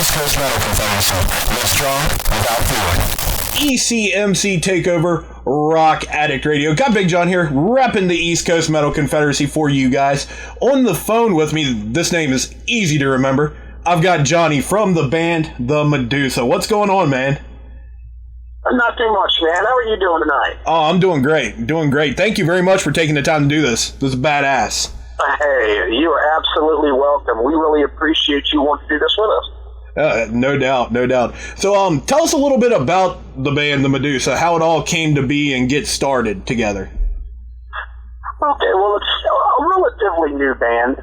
East Coast Metal Confederacy. Live strong without fear. ECMC Takeover, Rock Addict Radio. Got Big John here, repping the East Coast Metal Confederacy for you guys. On the phone with me, this name is easy to remember. I've got Johnny from the band The Medusa. What's going on, man? Not too much, man. How are you doing tonight? Oh, I'm doing great. Doing great. Thank you very much for taking the time to do this. This is badass. Hey, you are absolutely welcome. We really appreciate you wanting to do this with us. No doubt, no doubt. So, tell us a little bit about the band The Medusa, how it all came to be and get started together. Okay, well, it's a relatively new band.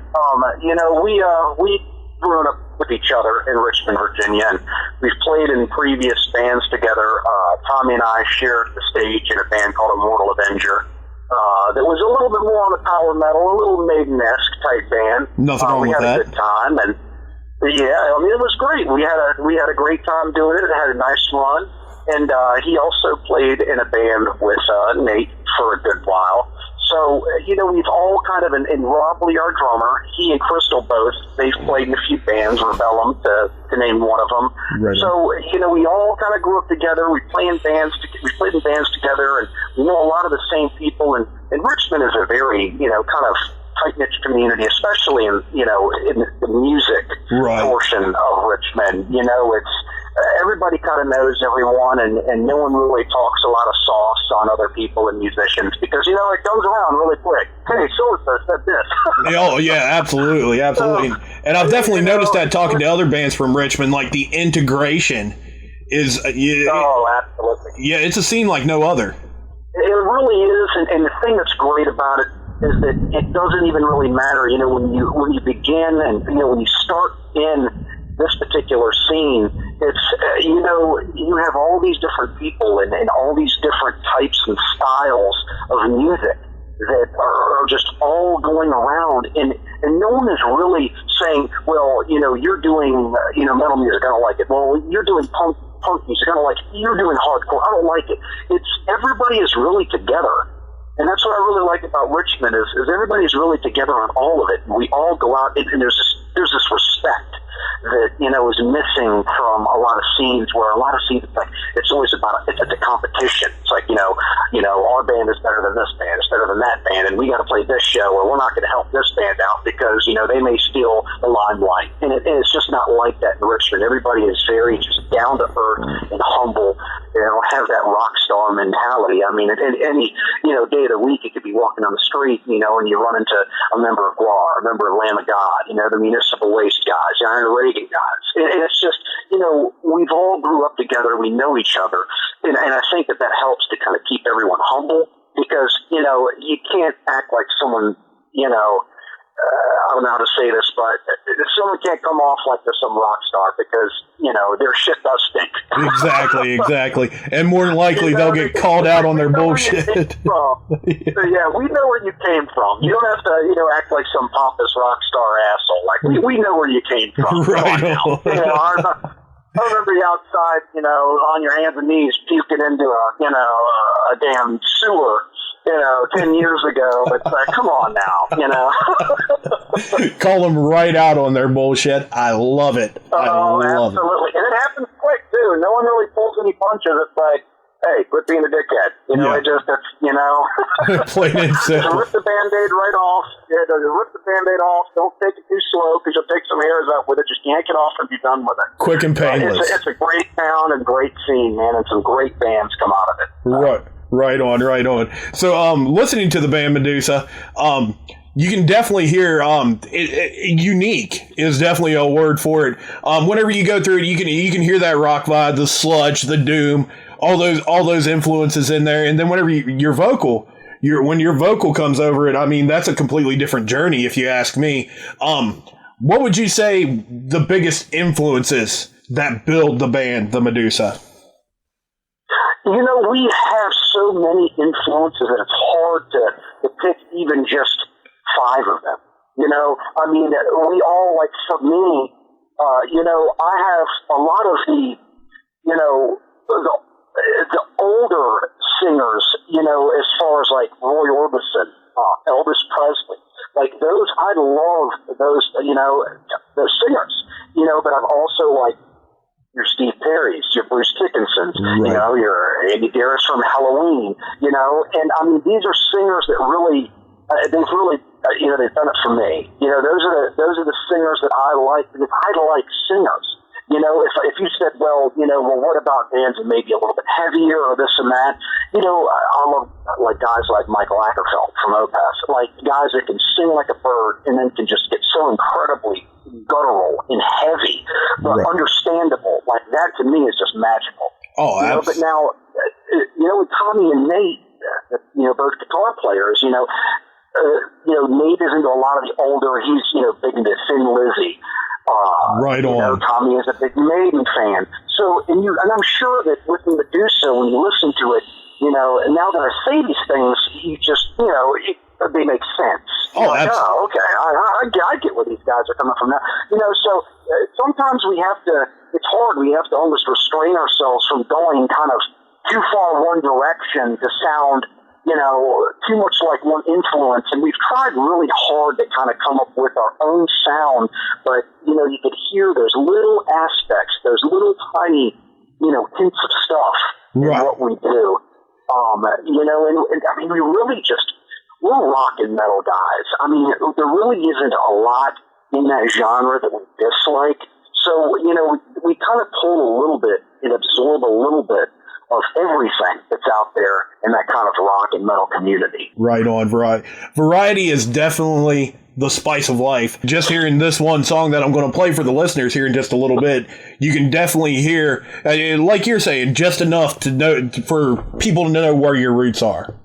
We grew up with each other in Richmond, Virginia, and we've played in previous bands together. Tommy and I shared the stage in a band called Immortal Avenger. That was a little bit more on the power metal, a little Maiden-esque type band. Nothing wrong with that. We had a good time, and yeah, I mean, it was great. We had a great time doing it. It had a nice run, and he also played in a band with Nate for a good while. So, we've all kind of, and Rob Lee, our drummer, he and Crystal both, they've played in a few bands, Rebellum, to name one of them. Right. So, we all kind of grew up together. We played in bands together, and we know a lot of the same people. And Richmond is a very, kind of tight-knit community, especially in the music portion of Richmond. It's everybody kind of knows everyone, and no one really talks a lot of sauce on other people and musicians because, it goes around really quick. Hey, so-and-so said this. Oh, yeah, absolutely. And I've definitely noticed that talking to other bands from Richmond, like the integration is... absolutely. Yeah, it's a scene like no other. It really is, and the thing that's great about it is that it doesn't even really matter, when you begin and, when you start in this particular scene, it's, you have all these different people and all these different types and styles of music that are just all going around, and no one is really saying, well, you're doing, metal music, I don't like it. Well, you're doing punk music, I don't like it. You're doing hardcore, I don't like it. It's, everybody is really together. And that's what I really like about Richmond is everybody's really together on all of it. And we all go out, and there's this respect that, is missing from a lot of scenes where a lot of scenes, it's always about, it's a competition. It's like, our band is better than this band, it's better than that band, and we got to play this show, or we're not going to help this band out because, they may steal the limelight. And it's just not like that in Richmond. Everybody is very just down to earth and humble, have that rock star mentality. I mean, at any, day of the week, you could be walking on the street, and you run into a member of GWAR, a member of Lamb of God, the Municipal Waste guys, the Iron Reagan guys. And it's just, we've all grew up together, we know each other, and I think that helps to kind of keep everyone humble, because, you can't act like someone, I don't know how to say this, but someone can't come off like they're some rock star because, their shit does stink. Exactly. And more than likely, they'll get called out on their bullshit. Yeah, we know where you came from. You don't have to, act like some pompous rock star asshole. Like, we know where you came from. Right. I remember you outside, on your hands and knees puking into a damn sewer. 10 years ago, but come on now, Call them right out on their bullshit. I love it. Absolutely. And it happens quick, too. No one really pulls any punches. It's like, hey, quit being a dickhead. Plain and simple. So rip the Band-Aid right off. Rip the Band-Aid off. Don't take it too slow because you'll take some hairs out with it. Just yank it off and be done with it. Quick and painless. It's a great town and great scene, man, and some great bands come out of it. Right on. So, listening to the band Medusa, you can definitely hear, unique is definitely a word for it. Whenever you go through it, you can hear that rock vibe, the sludge, the doom, all those influences in there. And then whenever your vocal comes over it, I mean, that's a completely different journey, if you ask me. What would you say the biggest influences that build the band, the Medusa? We have so many influences that it's hard to pick even just 5 of them. I mean, we all, like, for me, I have a lot of the older singers, as far as, like, Roy Orbison, Elvis Presley, like, those, I love those, those singers, but I've also, like, your Steve Perry's, your Bruce Dickinson's, right. Your Andy Garris from Halloween, and I mean, these are singers that really, they've really, they've done it for me. Those are the singers that I like, because I like singers. If you said, well, what about bands that may be a little bit heavier or this and that? I love like guys like Michael Ackerfeld from Opeth, like guys that can sing like a bird and then can just get so incredibly guttural and heavy, but right. understandable. Like that to me is just magical. Oh, absolutely. But now, with Tommy and Nate, both guitar players, Nate is into a lot of the older. He's big into Thin Lizzy. Right on. Tommy is a big Maiden fan. So, and I'm sure that with Medusa, when you listen to it, and now that I say these things, you just, they make sense. Oh, like, oh, okay, I get where these guys are coming from now. So sometimes we have to, it's hard, we have to almost restrain ourselves from going kind of too far one direction to sound, too much like one influence. And we've tried really hard to kind of come up with our own sound, but, you could hear those little aspects, those little tiny, hints of stuff in what we do. And I mean, we're rock and metal guys. I mean, there really isn't a lot in that genre that we dislike. So, we kind of pull a little bit and absorb a little bit of everything that's out there in that kind of rock and metal community. Right on. Variety is definitely the spice of life. Just hearing this one song that I'm going to play for the listeners here in just a little bit, you can definitely hear, like you're saying, just enough to know, for people to know where your roots are.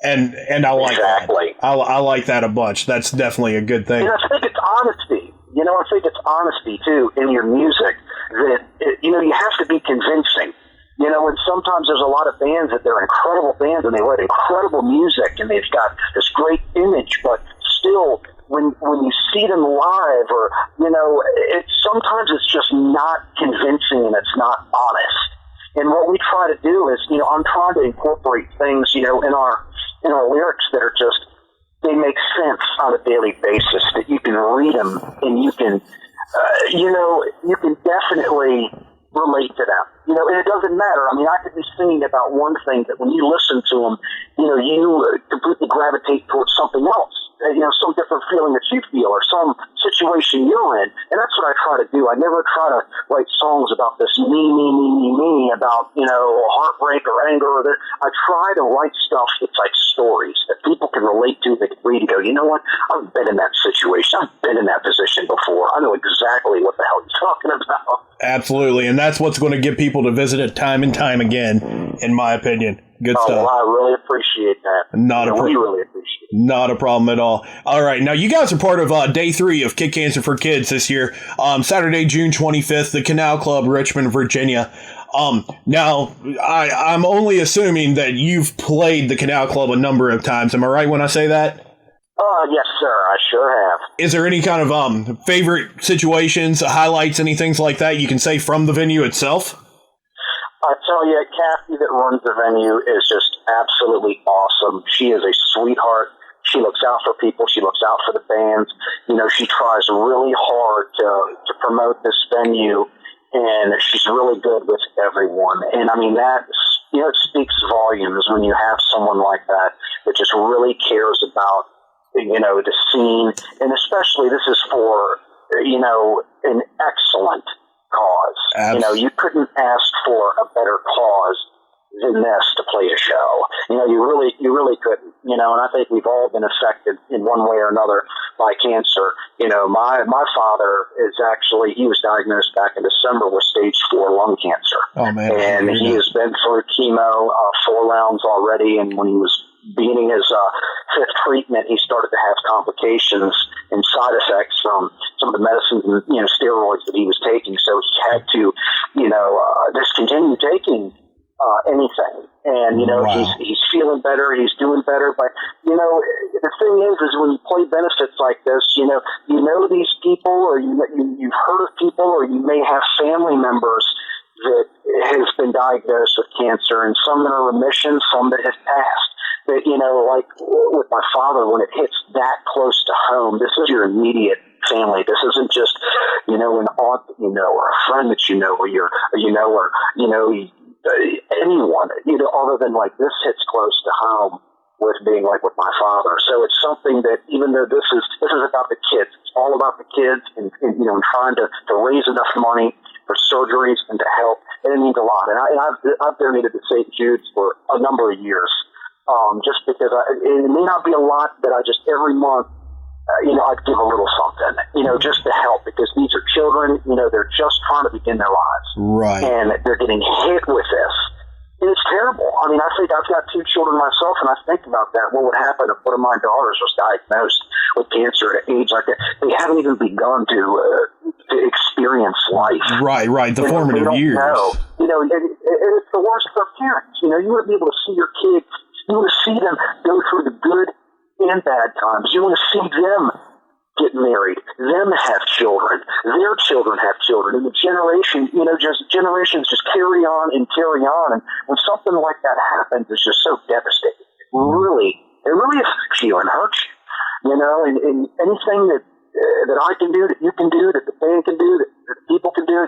And I like that. I like that a bunch. That's definitely a good thing. And I think it's honesty. I think it's honesty, too, in your music. That, you have to be convincing. And sometimes there's a lot of bands that they're incredible bands and they write incredible music and they've got this great image, but still, when you see them live, or sometimes it's just not convincing and it's not honest. And what we try to do is, I'm trying to incorporate things, in our lyrics that are just, they make sense on a daily basis, that you can read them and you can, you can definitely relate to them. And it doesn't matter. I mean, I could be singing about one thing, but when you listen to them, you completely gravitate towards something else. Some different feeling that you feel or some situation you're in. And that's what I try to do. I never try to write songs about this me, about, heartbreak or anger. I try to write stuff that's like stories that people can relate to, that can read and go, you know what? I've been in that situation. I've been in that position before. I know exactly what the hell you're talking about. Absolutely. And that's what's going to get people to visit it time and time again, in my opinion. Good stuff. Well, I really appreciate that. We really appreciate it. Not a problem at all. All right. Now, you guys are part of day 3 of Kid Cancer for Kids this year. Saturday, June 25th, the Canal Club, Richmond, Virginia. Now, I'm only assuming that you've played the Canal Club a number of times. Am I right when I say that? Yes, sir. I sure have. Is there any kind of favorite situations, highlights, anything like that you can say from the venue itself? I tell you, Kathy that runs the venue is just absolutely awesome. She is a sweetheart. She looks out for people. She looks out for the bands. She tries really hard to promote this venue, and she's really good with everyone. And I mean, it speaks volumes when you have someone like that just really cares about, the scene. And especially this is for, an excellent cause. Absolutely. You couldn't ask for a better cause than this to play a show. You really couldn't. And I think we've all been affected in one way or another by cancer. My father is actually, he was diagnosed back in December with stage 4 lung cancer. Oh man! And he has been through chemo 4 rounds already. And when he was beginning his 5th treatment, he started to have complications and side effects from some of the medicines and steroids that he was taking. So he had to discontinue taking anything. And wow. he's feeling better, he's doing better. But the thing is when you play benefits like this, you know these people, or you've heard of people, or you may have family members that has been diagnosed with cancer, and some that are remission, some that have passed. That, like with my father, when it hits that close to home, this is your immediate family. This isn't just, an aunt that you know, or a friend that you know, or anyone, other than like this hits close to home with being like with my father. So it's something that, even though this is about the kids, it's all about the kids and trying to raise enough money for surgeries and to help. And it means a lot. And I've donated to St. Jude's for a number of years, just because it may not be a lot, but I just every month, I'd give a little something, just to help, because these are children, they're just trying to begin their lives. Right. And they're getting hit with this. And it's terrible. I mean, I think I've got 2 children myself, and I think about that. What would happen if one of my daughters was diagnosed with cancer at an age like that? They haven't even begun to experience life. Right. The formative years. Know. And it's the worst for parents. You want to be able to see your kids. You want to see them go through the good and bad times. You want to see them get married, them have children, their children have children, and the generations just carry on and carry on. And when something like that happens, it's just so devastating. It really affects you and hurts you. And anything that I can do, that you can do, that the band can do, that people can do,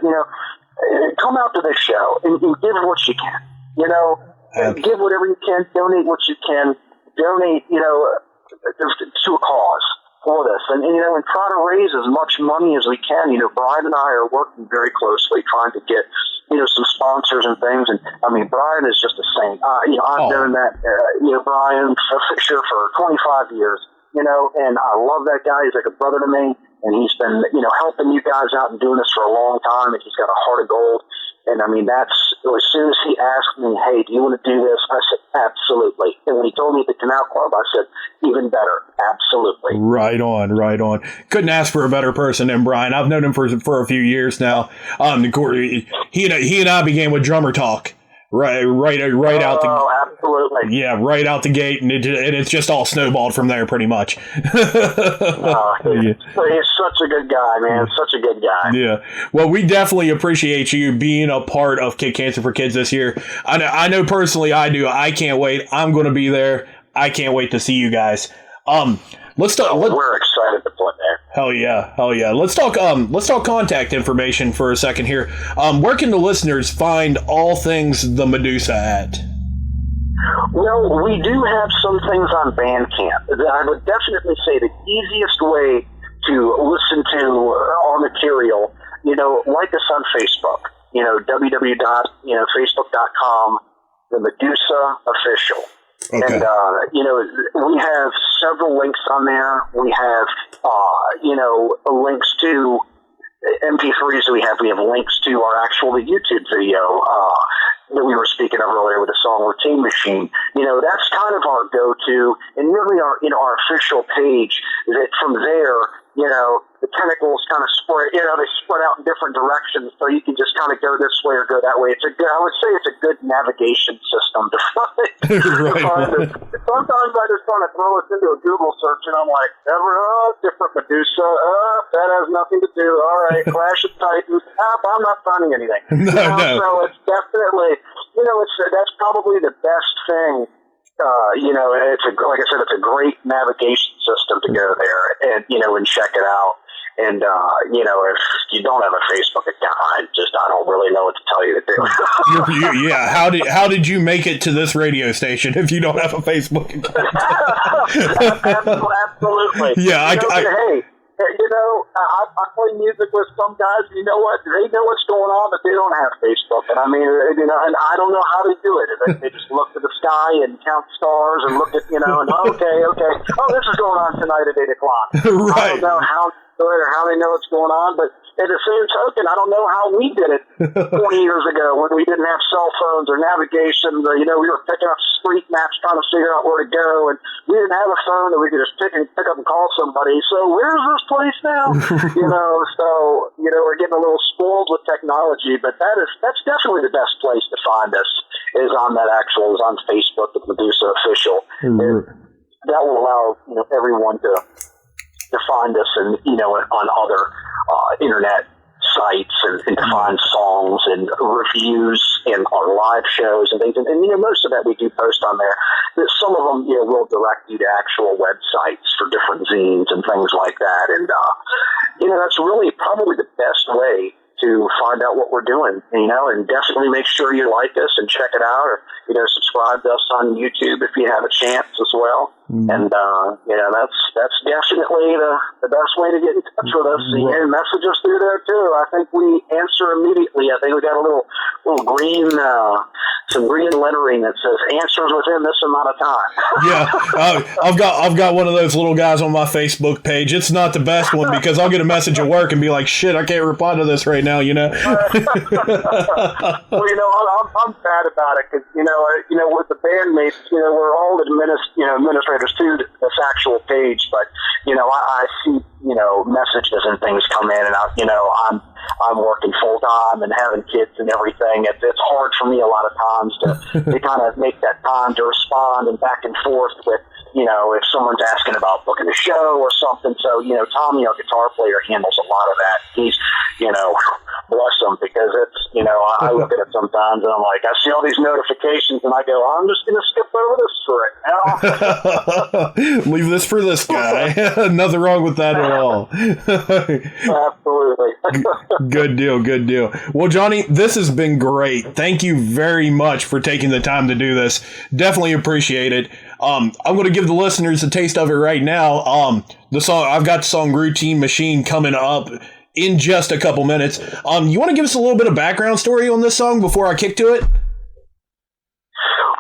come out to this show and give what you can. Give whatever you can, donate what you can, donate, to a cause for this, and try to raise as much money as we can. Brian and I are working very closely trying to get some sponsors and things. And I mean, Brian is just a saint. I've known that Brian Fisher for 25 years. And I love that guy. He's like a brother to me, and he's been helping you guys out and doing this for a long time. And he's got a heart of gold. And I mean, that's as soon as he asked me, "Hey, do you want to do this?" I said, "Absolutely." And when he told me at the Canal Club, I said, "Even better, absolutely." Right on. Couldn't ask for a better person than Brian. I've known him for a few years now. He and I began with Drummer Talk. Right out the. Oh, absolutely. Yeah, right out the gate, and it's just all snowballed from there, pretty much. He's such a good guy, man. Such a good guy. Yeah. Well, we definitely appreciate you being a part of Kid Cancer for Kids this year. I know personally, I do. I can't wait. I'm going to be there. I can't wait to see you guys. Let's talk. We're excited to play there. Hell yeah. Let's talk contact information for a second here. Where can the listeners find all things the Medusa at? Well, we do have some things on Bandcamp. I would definitely say the easiest way to listen to our material, like us on Facebook, www.facebook.com, the Medusa Official. Okay. And, we have several links on there. We have, links to MP3s. We have links to our actual YouTube video, that we were speaking of earlier with the song Routine Machine. That's kind of our go-to, and really our official page, that from there, the tentacles kind of spread, they spread out in different directions, so you can just kind of go this way or go that way. I would say it's a good navigation system to find. Sometimes I just try to throw us into a Google search, and I'm like, different Medusa, that has nothing to do. All right, Clash of Titans, I'm not finding anything. No. So it's definitely, that's probably the best thing. Like I said, it's a great navigation system to go there and check it out. And, if you don't have a Facebook account, I don't really know what to tell you to do. Yeah. How did you make it to this radio station if you don't have a Facebook account? Absolutely. Yeah. I play music with some guys, they know what's going on, but they don't have Facebook. And I mean, and I don't know how they do it. They just look to the sky and count stars and look at, and okay. Oh, this is going on tonight at 8 o'clock. Right. I don't know how they do it or how they know what's going on, but at the same token, I don't know how we did it 20 years ago when we didn't have cell phones or navigation. We were picking up street maps trying to figure out where to go, and we didn't have a phone that we could just pick up and call somebody. So where's this place now? We're getting a little spoiled with technology, but that's definitely the best place to find us is on Facebook, the Medusa Official. Mm-hmm. That will allow everyone to find us and on other internet sites and to find songs and reviews and on live shows and things. And most of that we do post on there. Some of them will direct you to actual websites for different zines and things like that. And that's really probably the best way to find out what we're doing, and definitely make sure you like us and check it out, or, subscribe to us on YouTube if you have a chance as well. And, that's definitely the best way to get in touch with us. And message us through there too. I think we answer immediately. I think we got a little green, some green lettering that says answers within this amount of time. Yeah. I've got one of those little guys on my Facebook page. It's not the best one because I'll get a message at work and be like, shit, I can't reply to this right now, Well, I'm bad about it because, with the bandmates, we're all administrators to this actual page, but, I see, messages and things come in and out, I'm working full time and having kids and everything. It's hard for me a lot of times to kind of make that time to respond and back and forth with, if someone's asking about booking a show or something. So, Tommy, our guitar player, handles a lot of that. He's, bless him, because it's, I look at it sometimes and I'm like, I see all these notifications and I go, I'm just going to skip over this for it now. Leave this for this guy. Nothing wrong with that at all. Absolutely. Good deal. Well, Johnny, this has been great. Thank you very much for taking the time to do this. Definitely appreciate it. I'm going to give the listeners a taste of it right now. I've got the song Routine Machine coming up in just a couple minutes. You want to give us a little bit of background story on this song before I kick to it?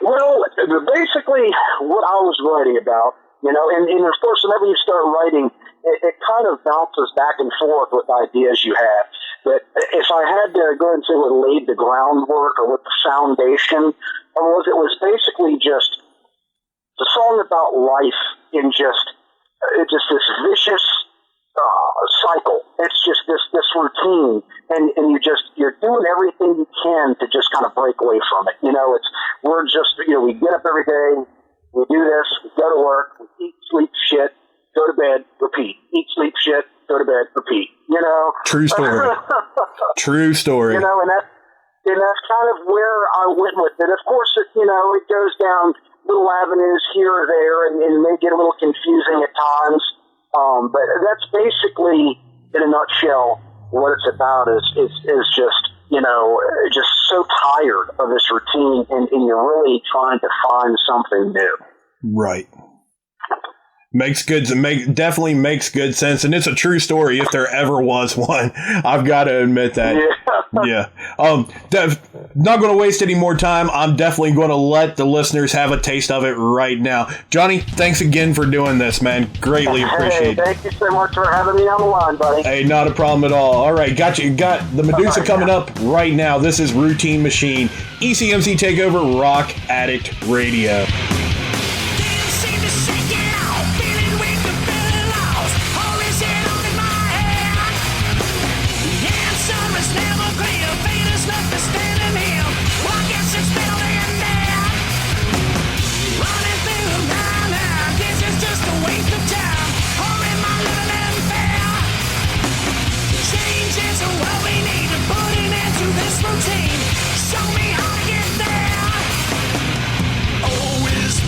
Well, basically what I was writing about, and of course whenever you start writing, it kind of bounces back and forth with ideas you have. But if I had to go into what laid the groundwork or what the foundation was, it was basically just a song about life in just this vicious cycle. It's just this routine, and you're doing everything you can to just kind of break away from it. We get up every day, we do this, we go to work, we eat, sleep, shit, go to bed, repeat. Eat, sleep, shit, go to bed, repeat. True story. True story. And that's kind of where I went with it. Of course, it goes down little avenues here or there, and it may get a little confusing at times. But that's basically, in a nutshell, what it's about is just, just so tired of this routine, and you're really trying to find something new. Right. Definitely makes good sense, and it's a true story if there ever was one. I've got to admit that. Yeah. Not going to waste any more time. I'm definitely going to let the listeners have a taste of it right now. Johnny, thanks again for doing this, man. Greatly appreciate it. Thank you so much for having me on the line, buddy. Hey, not a problem at all. All right, got you. Got the Medusa coming up right now. This is Routine Machine, ECMC Takeover, Rock Addict Radio. Show me how to get there. Always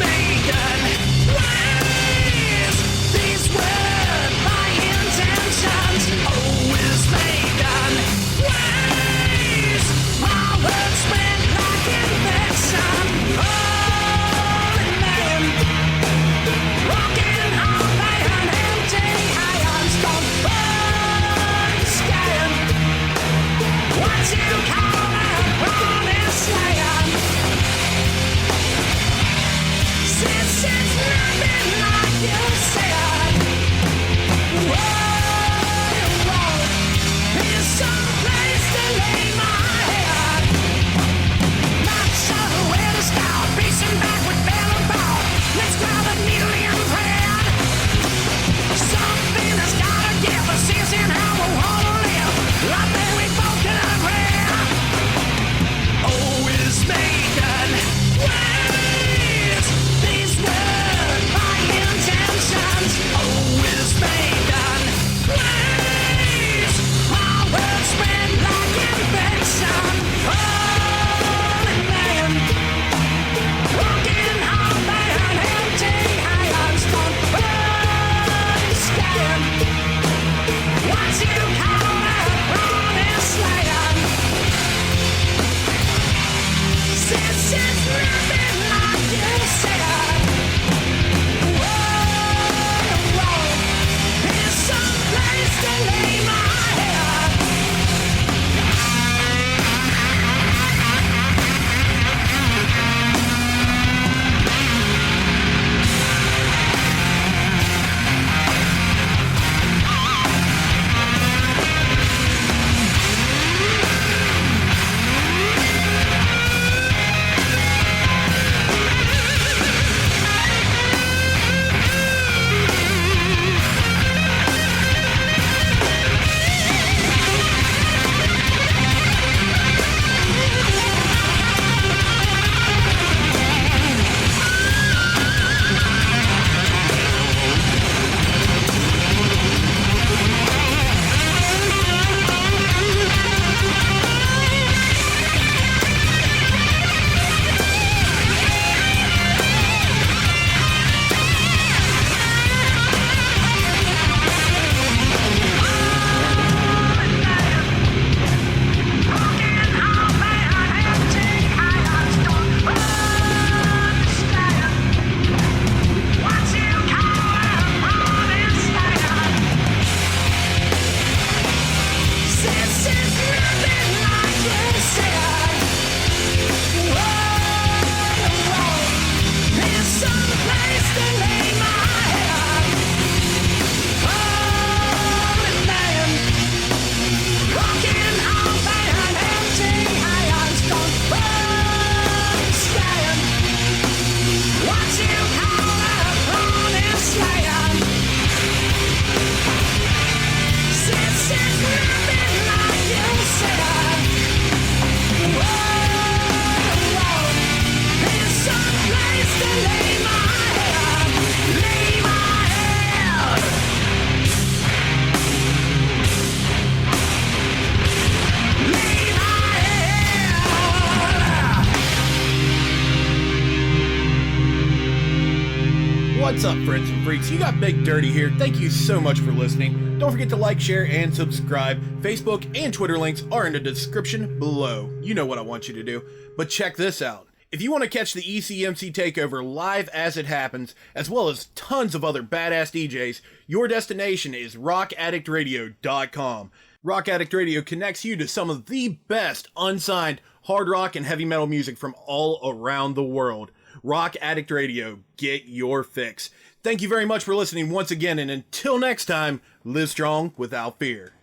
What's up, friends and freaks? You got Big Dirty here. Thank you so much for listening. Don't forget to like, share, and subscribe. Facebook and Twitter links are in the description below. You know what I want you to do. But check this out. If you want to catch the ECMC Takeover live as it happens, as well as tons of other badass DJs, your destination is rockaddictradio.com. Rock Addict Radio connects you to some of the best unsigned hard rock and heavy metal music from all around the world. Rock Addict Radio, get your fix. Thank you very much for listening once again, and until next time, live strong without fear.